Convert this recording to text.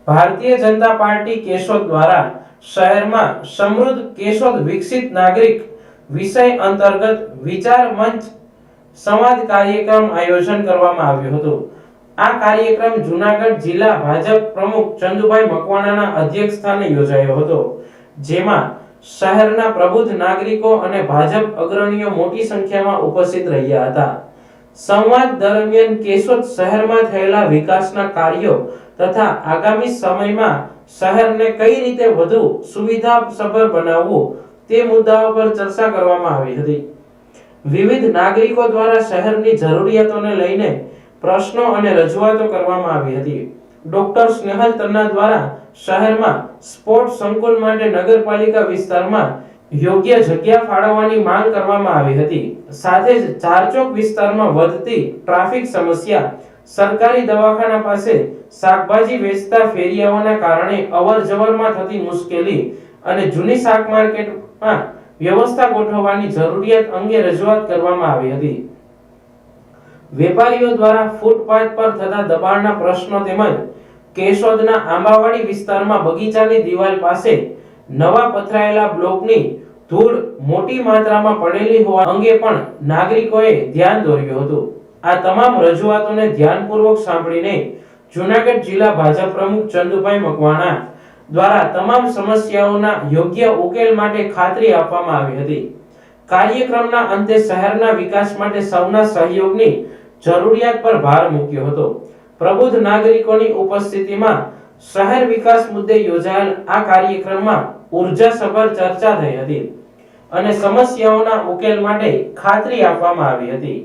Bharatiya Janata party Keshod દ્વારા શહેરમાં સમૃદ્ધ કેશોદ વિકસિત નાગરિક વિષય અંતર્ગત વિચાર મંચ સંવાદ કાર્યક્રમ આયોજન કરવામાં આવ્યું હતું। આ કાર્યક્રમ જૂનાગઢ જિલ્લા ભાજપ પ્રમુખ ચંદુભાઈ મકવાણાના અધ્યક્ષસ્થાને યોજાયો હતો, જેમાં શહેરના પ્રબુદ્ધ નાગરિકો અને ભાજપ અગ્રણીઓ મોટી સંખ્યામાં ઉપસ્થિત રહ્યા હતા। સંવાદ દરમિયાન કેશોદ શહેરમાં થયેલા વિકાસના કાર્યો તથા આગામી સમયમાં શહેરને કઈ રીતે વધુ સુવિધાસભર બનાવવું તે મુદ્દાઓ પર ચર્ચા કરવામાં આવી હતી। વિવિધ નાગરિકો દ્વારા શહેરની જરૂરિયાતોને લઈને પ્રશ્નો અને રજૂઆતો કરવામાં આવી હતી। ડોક્ટર સ્નેહલ તન્ના દ્વારા શહેરમાં સ્પોર્ટ સંકુલ માટે નગરપાલિકા વિસ્તારમાં યોગ્ય જગ્યા ફાળવવાની માંગ કરવામાં આવી હતી। સાથે જ ચારચોક વિસ્તારમાં વધતી ટ્રાફિક સમસ્યા, સરકારી દવાખાના પાસે શાકભાજી વેચતા ફેરિયાઓના કારણે અવરજવરમાં થતી મુશ્કેલી અને જૂની શાક માર્કેટમાં વ્યવસ્થા ગોઠવવાની જરૂરિયાત અંગે રજૂઆત કરવામાં આવી હતી। વેપારીઓ દ્વારા ફૂટપાથ પર થતા દબાણના પ્રશ્નો તેમજ કેશોદના આંબાવાડી વિસ્તારમાં બગીચાની દિવાલ પાસે નવા પથરાયેલા બ્લોકની ધૂળ મોટી માત્રામાં પડેલી હોવા અંગે પણ નાગરિકોએ ધ્યાન દોર્યું હતું। આ તમામ રજૂઆતોને ધ્યાનપૂર્વક સાંભળીને જૂનાગઢ જિલ્લા ભાજપ પ્રમુખ ચંદુભાઈ મકવાણા દ્વારા તમામ સમસ્યાઓના યોગ્ય ઉકેલ માટે ખાતરી આપવામાં આવી હતી। કાર્યક્રમના અંતે શહેરના વિકાસ માટે સૌના સહયોગની જરૂરિયાત પર ભાર મૂક્યો હતો। પ્રબુદ્ધ નાગરિકોની ઉપસ્થિતિમાં શહેર વિકાસ મુદ્દે યોજાયેલ આ કાર્યક્રમમાં ઉર્જાસભર ચર્ચા થઈ હતી અને સમસ્યાઓના ઉકેલ માટે ખાતરી આપવામાં આવી હતી।